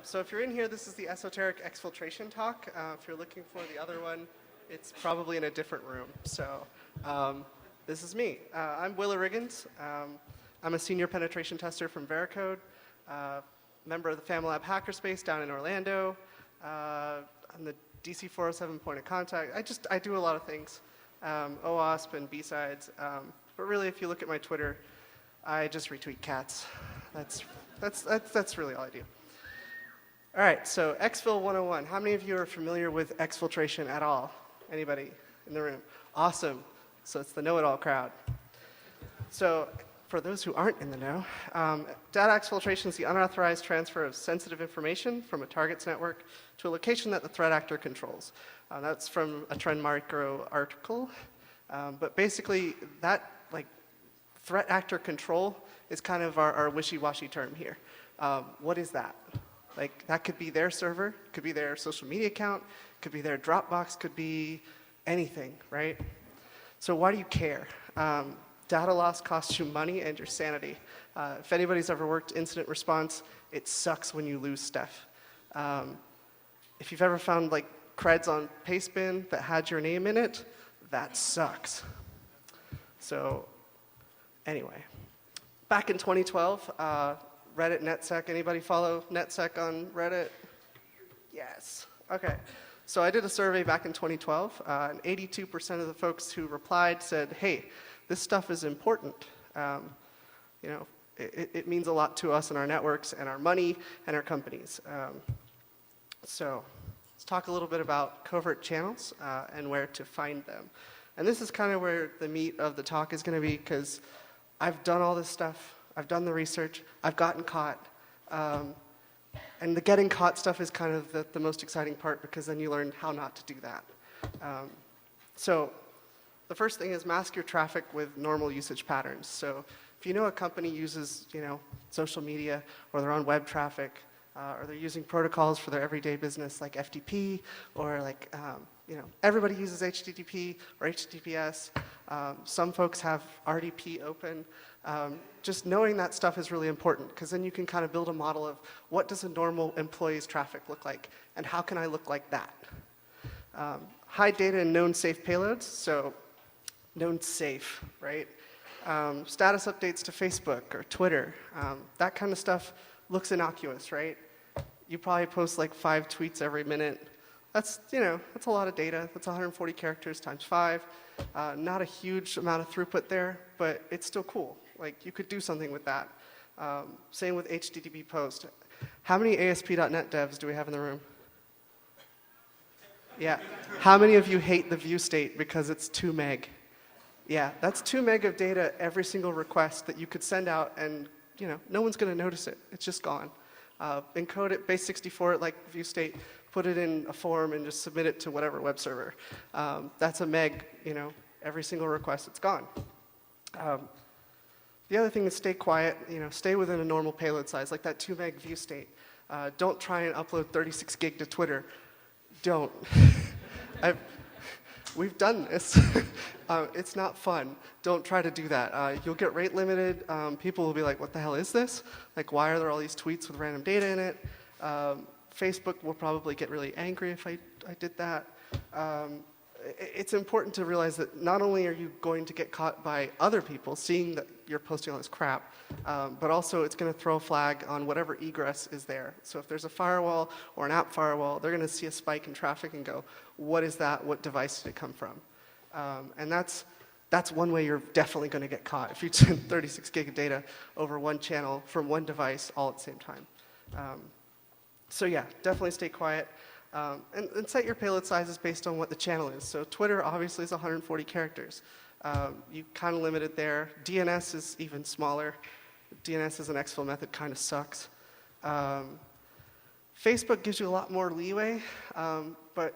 So if you're in here, this is the Esoteric Exfiltration talk. If you're looking for the other one, it's probably in a different room. So this is me. I'm Willa Riggins. I'm a senior penetration tester from Veracode, member of the FamiLAB hackerspace down in Orlando. I'm the DC 407 point of contact. I do a lot of things, OWASP and BSides. But really, if you look at my Twitter, I just retweet cats. That's really all I do. All right, so Exfil 101. How many of you are familiar with exfiltration at all? Anybody in the room? Awesome. So it's the know-it-all crowd. So for those who aren't in the know, data exfiltration is the unauthorized transfer of sensitive information from a target's network to a location that the threat actor controls. That's from a Trend Micro article. But basically, that threat actor control is kind of our wishy-washy term here. What is that? That could be their server, could be their social media account, could be their Dropbox, could be anything, right? So why do you care? Data loss costs you money and your sanity. If anybody's ever worked incident response, it sucks when you lose stuff. If you've ever found creds on Pastebin that had your name in it, that sucks. So anyway, back in 2012, Reddit NetSec. Anybody follow NetSec on Reddit? Yes. Okay. So I did a survey back in 2012, and 82% of the folks who replied said, "Hey, this stuff is important. It means a lot to us and our networks and our money and our companies." So let's talk a little bit about covert channels and where to find them. And this is kind of where the meat of the talk is going to be, because I've done all this stuff. I've done the research, I've gotten caught, and the getting caught stuff is kind of the most exciting part, because then you learn how not to do that. So the first thing is mask your traffic with normal usage patterns. So if you know a company uses social media, or their own web traffic, or they're using protocols for their everyday business like FTP, or everybody uses HTTP or HTTPS. Some folks have RDP open. Just knowing that stuff is really important, because then you can kind of build a model of what does a normal employee's traffic look like, and how can I look like that? Hide data in known safe payloads, so known safe, right? Status updates to Facebook or Twitter, that kind of stuff looks innocuous, right? You probably post 5 tweets every minute. That's a lot of data. That's 140 characters times 5. Not a huge amount of throughput there, but it's still cool. You could do something with that. Same with HTTP post. How many ASP.NET devs do we have in the room? Yeah. How many of you hate the view state because it's 2 meg? Yeah, that's 2 meg of data every single request that you could send out, and no one's going to notice it. It's just gone. Encode it, base64 it like view state, put it in a form, and just submit it to whatever web server. That's a meg, every single request, it's gone. The other thing is stay quiet, stay within a normal payload size, like that 2 meg view state. Don't try and upload 36 gig to Twitter. Don't. We've done this. It's not fun. Don't try to do that. You'll get rate limited. People will be like, what the hell is this? Why are there all these tweets with random data in it? Facebook will probably get really angry if I did that. It's important to realize that not only are you going to get caught by other people seeing that you're posting all this crap, but also it's going to throw a flag on whatever egress is there. So if there's a firewall or an app firewall, they're going to see a spike in traffic and go, what is that? What device did it come from? And that's one way you're definitely going to get caught, if you send 36 gig of data over one channel from one device all at the same time. So yeah, definitely stay quiet. And set your payload sizes based on what the channel is. So Twitter obviously is 140 characters. You kind of limit it there. DNS is even smaller. DNS as an exfil method kind of sucks. Facebook gives you a lot more leeway, but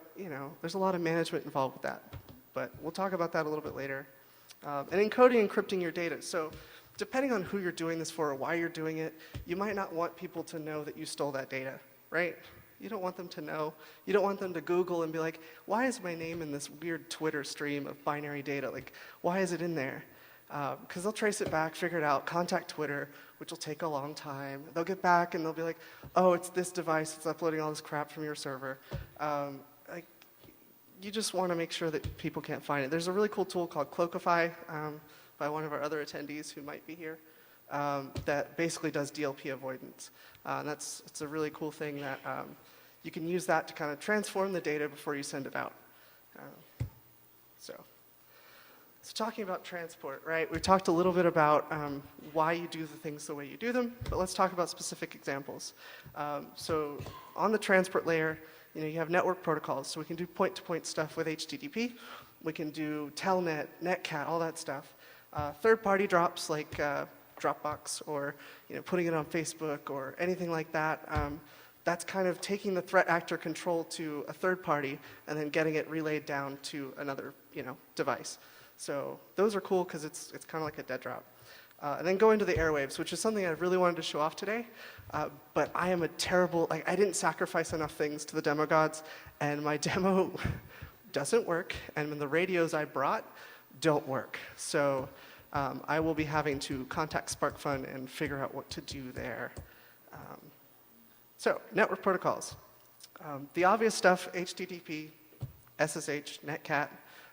there's a lot of management involved with that. But we'll talk about that a little bit later. And encoding and encrypting your data. So depending on who you're doing this for or why you're doing it, you might not want people to know that you stole that data, right? You don't want them to know. You don't want them to Google and be like, why is my name in this weird Twitter stream of binary data? Why is it in there? Because they'll trace it back, figure it out, contact Twitter. which will take a long time. They'll get back and they'll be like, oh, it's this device, it's uploading all this crap from your server. Like, you just want to make sure that people can't find it. There's a really cool tool called Cloakify by one of our other attendees who might be here that basically does DLP avoidance. It's a really cool thing that you can use that to kind of transform the data before you send it out. So talking about transport, right? We talked a little bit about why you do the things the way you do them, but let's talk about specific examples. So on the transport layer, you have network protocols, so we can do point-to-point stuff with HTTP. We can do telnet, netcat, all that stuff. Third-party drops like Dropbox or putting it on Facebook or anything like that. That's kind of taking the threat actor control to a third party and then getting it relayed down to another device. So those are cool because it's kind of like a dead drop. And then go into the airwaves, which is something I really wanted to show off today. But I am a terrible, I didn't sacrifice enough things to the demo gods, and my demo doesn't work, and the radios I brought don't work. So I will be having to contact SparkFun and figure out what to do there. So network protocols. The obvious stuff, HTTP, SSH, netcat.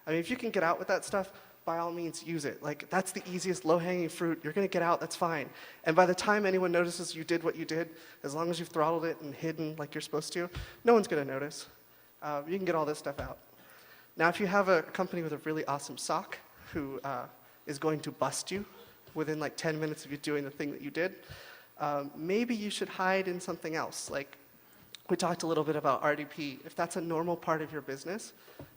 I mean, if you can get out with that stuff, by all means, use it. Like, that's the easiest low-hanging fruit. You're going to get out, that's fine. And by the time anyone notices you did what you did, as long as you've throttled it and hidden like you're supposed to, no one's going to notice. You can get all this stuff out. Now, if you have a company with a really awesome SOC who is going to bust you within like 10 minutes of you doing the thing that you did, maybe you should hide in something else. Like, we talked a little bit about RDP. If that's a normal part of your business,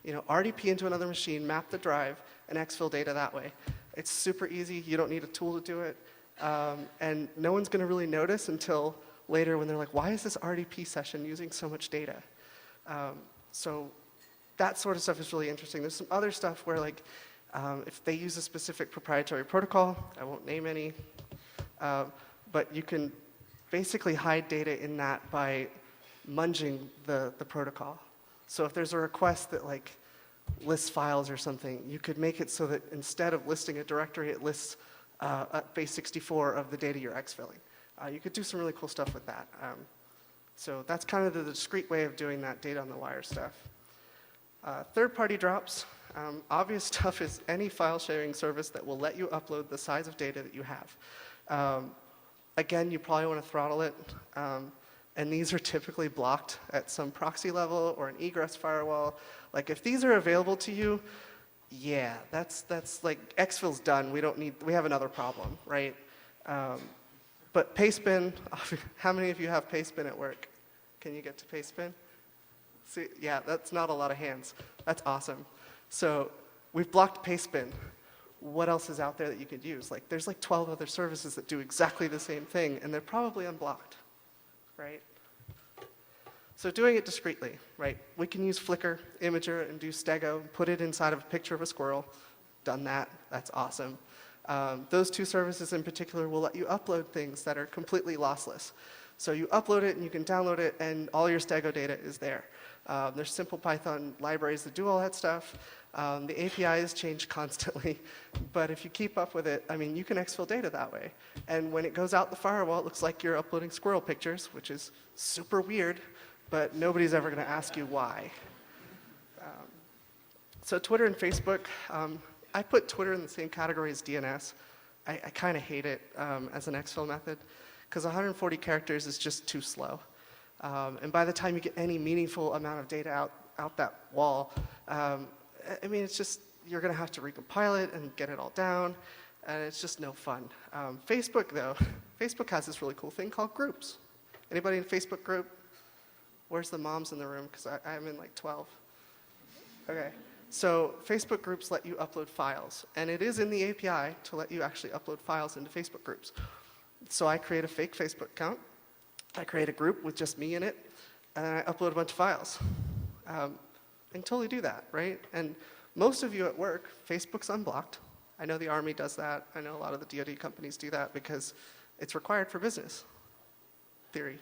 RDP into another machine, map the drive, and exfil data that way. It's super easy. You don't need a tool to do it. And no one's going to really notice until later when they're like, why is this RDP session using so much data? So that sort of stuff is really interesting. There's some other stuff where, like, if they use a specific proprietary protocol, I won't name any, but you can basically hide data in that by munging the protocol. So if there's a request that like lists files or something, you could make it so that instead of listing a directory, it lists a base 64 of the data you're exfilling. You could do some really cool stuff with that. So that's kind of the discrete way of doing that data on the wire stuff. Third-party drops. Obvious stuff is any file sharing service that will let you upload the size of data that you have. Again, you probably want to throttle it. And these are typically blocked at some proxy level or an egress firewall. Like, if these are available to you, yeah, that's like exfil's done. We have another problem, right? But pastebin, how many of you have pastebin at work? Can you get to pastebin? See, yeah, that's not a lot of hands. That's awesome. So we've blocked pastebin. What else is out there that you could use? Like, there's like 12 other services that do exactly the same thing, and they're probably unblocked, right? So doing it discreetly, right? We can use Flickr, Imager, and do Stego, put it inside of a picture of a squirrel. Done that. That's awesome. Those two services in particular will let you upload things that are completely lossless. So you upload it, and you can download it, and all your Stego data is there. There's simple Python libraries that do all that stuff. The APIs change constantly, but if you keep up with it, I mean, you can exfil data that way. And when it goes out the firewall, it looks like you're uploading squirrel pictures, which is super weird, but nobody's ever going to ask you why. So Twitter and Facebook, I put Twitter in the same category as DNS. I kind of hate it as an exfil method, because 140 characters is just too slow. And by the time you get any meaningful amount of data out that wall, I mean, it's just, you're going to have to recompile it and get it all down, and it's just no fun. Facebook, though, Facebook has this really cool thing called groups. Anybody in a Facebook group? Where's the moms in the room? Because I'm in like 12. Okay. So Facebook groups let you upload files, and it is in the API to let you actually upload files into Facebook groups. So I create a fake Facebook account. I create a group with just me in it, and then I upload a bunch of files. I can totally do that, right? And most of you at work, Facebook's unblocked. I know the Army does that. I know a lot of the DoD companies do that because it's required for business theory.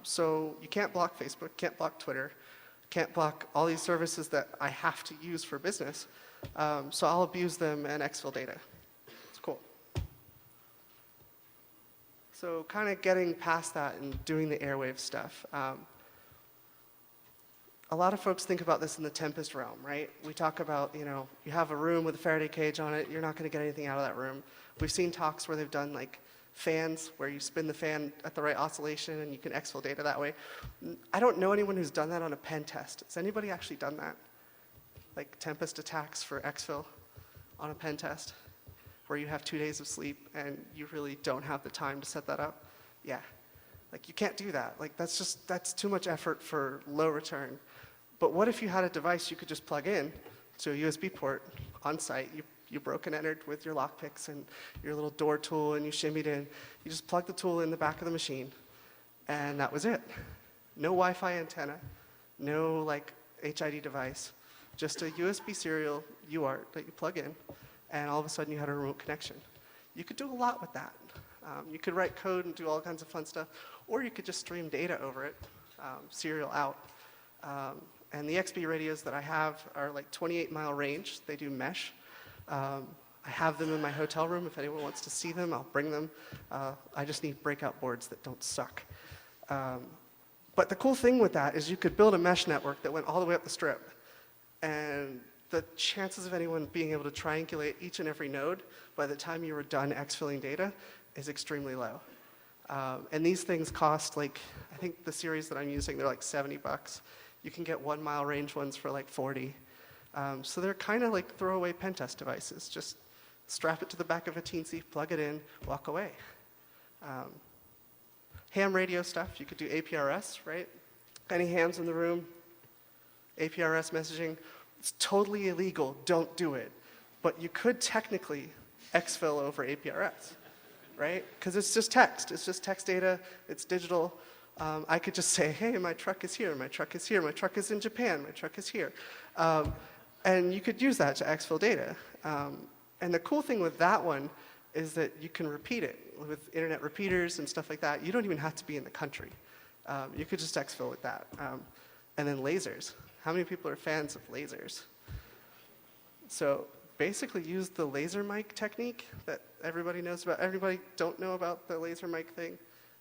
So you can't block Facebook, can't block Twitter, can't block all these services that I have to use for business. So I'll abuse them and exfil data. It's cool. So kind of getting past that and doing the airwave stuff. A lot of folks think about this in the Tempest realm, right? We talk about, you have a room with a Faraday cage on it, you're not going to get anything out of that room. We've seen talks where they've done like fans, where you spin the fan at the right oscillation and you can exfil data that way. I don't know anyone who's done that on a pen test. Has anybody actually done that? Like Tempest attacks for exfil on a pen test, where you have 2 days of sleep and you really don't have the time to set that up? Yeah. Like you can't do that. Like that's too much effort for low return. But what if you had a device you could just plug in to a USB port on site? You broke and entered with your lockpicks and your little door tool and you shimmied in. You just plugged the tool in the back of the machine and that was it. No Wi-Fi antenna, no like HID device, just a USB serial UART that you plug in, and all of a sudden you had a remote connection. You could do a lot with that. You could write code and do all kinds of fun stuff, or you could just stream data over it, serial out. And the XB radios that I have are like 28-mile range. They do mesh. I have them in my hotel room. If anyone wants to see them, I'll bring them. I just need breakout boards that don't suck. But the cool thing with that is you could build a mesh network that went all the way up the strip. And the chances of anyone being able to triangulate each and every node by the time you were done exfilling data is extremely low. And these things cost like, I think the series that I'm using, they're like $70. You can get 1-mile range ones for like 40. So they're kind of like throwaway pen test devices. Just strap it to the back of a teensy, plug it in, walk away. Ham radio stuff, you could do APRS, right? Any hams in the room? APRS messaging, it's totally illegal, don't do it. But you could technically exfil over APRS, right? Because it's just text data, it's digital. I could just say, hey, my truck is here, my truck is here, my truck is in Japan, my truck is here. And you could use that to exfil data. And the cool thing with that one is that you can repeat it with internet repeaters and stuff like that. You don't even have to be in the country. You could just exfil with that. And then lasers. How many people are fans of lasers? So basically use the laser mic technique that everybody knows about. Everybody don't know about the laser mic thing.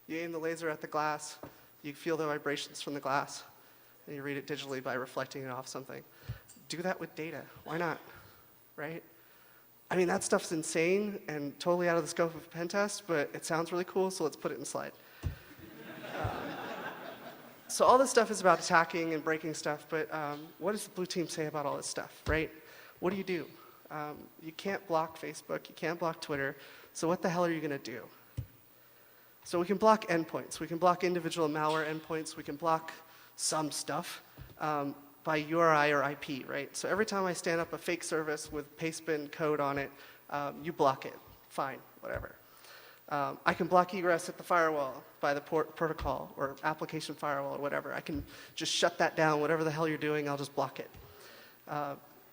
You aim the laser at the glass, you feel the vibrations from the glass, and you read it digitally by reflecting it off something. Do that with data. Why not? Right? I mean, that stuff's insane and totally out of the scope of a pen test, but it sounds really cool, so let's put it in a slide. So all this stuff is about attacking and breaking stuff, but what does the blue team say about all this stuff, right? What do? You can't block Facebook, you can't block Twitter, so what the hell are you going to do? So we can block endpoints. We can block individual malware endpoints. We can block some stuff by URI or IP, right? So every time I stand up a fake service with pastebin code on it, you block it. Fine, whatever. I can block egress at the firewall by the protocol or application firewall or whatever. I can just shut that down. Whatever the hell you're doing, I'll just block it.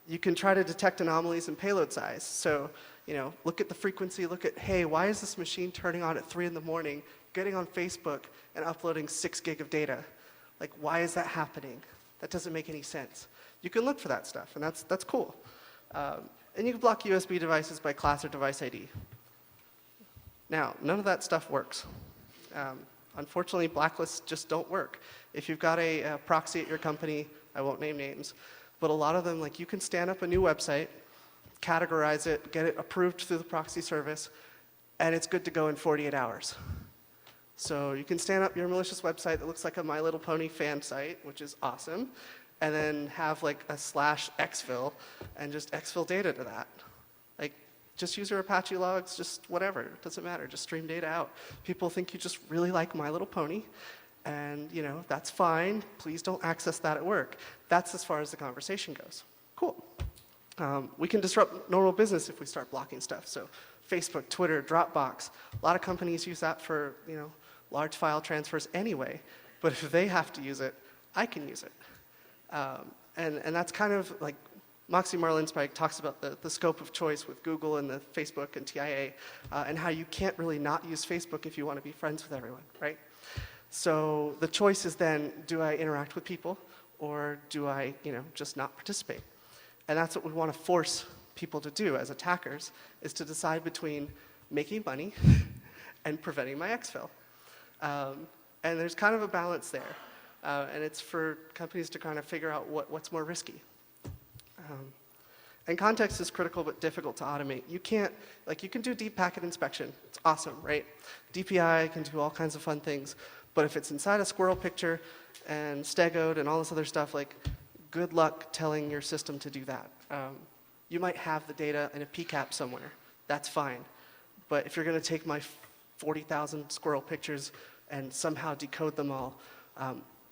You can try to detect anomalies in payload size. So, look at the frequency, look at, hey, why is this machine turning on at 3 in the morning, getting on Facebook and uploading 6 gig of data? Like, why is that happening? That doesn't make any sense. You can look for that stuff, and that's cool. And you can block USB devices by class or device ID. Now, none of that stuff works. Unfortunately, blacklists just don't work. If you've got a proxy at your company, I won't name names, but a lot of them, like you can stand up a new website, categorize it, get it approved through the proxy service, and it's good to go in 48 hours. So you can stand up your malicious website that looks like a My Little Pony fan site, which is awesome, and then have like a /exfil and just exfil data to that. Like, just use your Apache logs, just whatever, it doesn't matter, just stream data out. People think you just really like My Little Pony, and that's fine, please don't access that at work. That's as far as the conversation goes. Cool. We can disrupt normal business if we start blocking stuff. So Facebook, Twitter, Dropbox, a lot of companies use that for large file transfers anyway. But if they have to use it, I can use it. And that's kind of like Moxie Marlinspike talks about the scope of choice with Google and the Facebook and TIA, and how you can't really not use Facebook if you want to be friends with everyone, right? So the choice is then, do I interact with people or do I just not participate? And that's what we want to force people to do as attackers, is to decide between making money and preventing my exfil. And there's kind of a balance there. And it's for companies to kind of figure out what's more risky. And context is critical but difficult to automate. You can't, like, you can do deep packet inspection. It's awesome, right? DPI can do all kinds of fun things. But if it's inside a squirrel picture and stegode and all this other stuff, like, good luck telling your system to do that. You might have the data in a PCAP somewhere. That's fine. But if you're going to take my 40,000 squirrel pictures and somehow decode them all,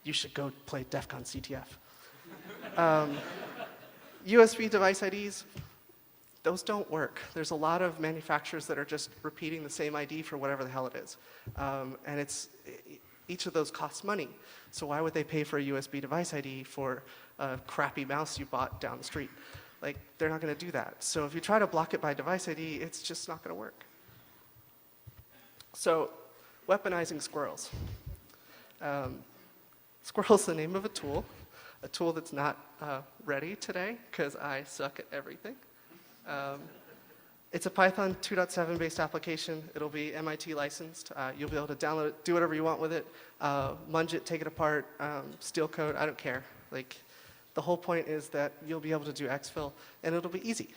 you should go play DEF CON CTF. USB device IDs, those don't work. There's a lot of manufacturers that are just repeating the same ID for whatever the hell it is. And each of those costs money. So why would they pay for a USB device ID for a crappy mouse you bought down the street? Like, they're not going to do that. So if you try to block it by device ID, it's just not going to work. So weaponizing squirrels. Squirrel's the name of a tool that's not ready today because I suck at everything. It's a Python 2.7 based application. It'll be MIT licensed. You'll be able to download it, do whatever you want with it, munge it, take it apart, steal code, I don't care. Like, the whole point is that you'll be able to do exfil and it'll be easy.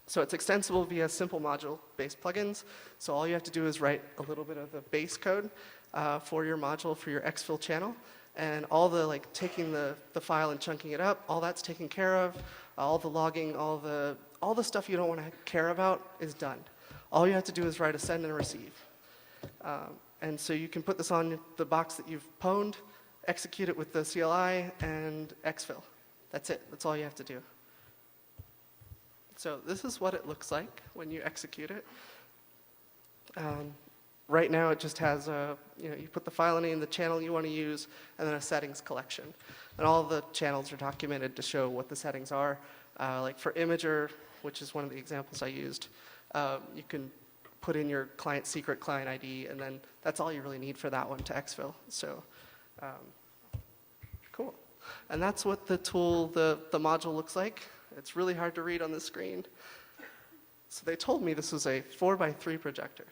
So it's extensible via simple module-based plugins. So all you have to do is write a little bit of the base code for your module, for your exfil channel. And all the, like, taking the file and chunking it up, all that's taken care of. All the logging, all the stuff you don't want to care about is done. All you have to do is write a send and a receive. And so you can put this on the box that you've pwned, execute it with the CLI, and exfil. That's it. That's all you have to do. So this is what it looks like when you execute it. Right now, it just has you put the file name, the channel you want to use, and then a settings collection. And all the channels are documented to show what the settings are. Like for Imager, which is one of the examples I used, you can put in your client secret client ID, and then that's all you really need for that one to exfil. So, cool. And that's what the tool, the module looks like. It's really hard to read on the screen. So they told me this was a 4x3 projector.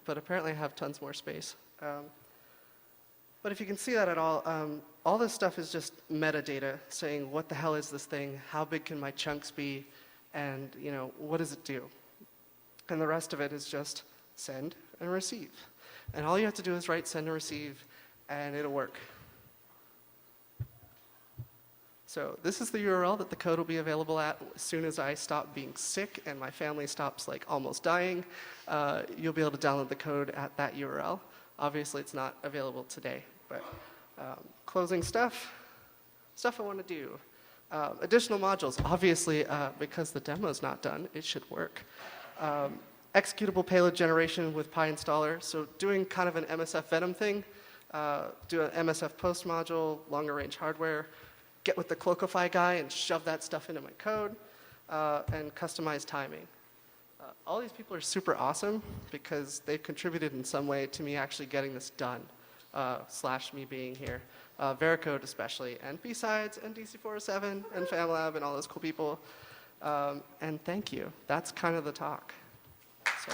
But apparently I have tons more space. But if you can see that at all this stuff is just metadata saying what the hell is this thing, how big can my chunks be, and what does it do? And the rest of it is just send and receive. And all you have to do is write send and receive, and it'll work. So this is the URL that the code will be available at as soon as I stop being sick and my family stops almost dying. You'll be able to download the code at that URL. Obviously, it's not available today, but closing stuff I want to do. Additional modules, obviously, because the demo's not done, it should work. Executable payload generation with PyInstaller, so doing kind of an MSF Venom thing, do an MSF post module, longer range hardware, get with the Cloakify guy and shove that stuff into my code, and customize timing. All these people are super awesome because they've contributed in some way to me actually getting this done, / me being here. Veracode especially, and BSides, and DC407, and FamiLAB, and all those cool people. And thank you. That's kind of the talk. So.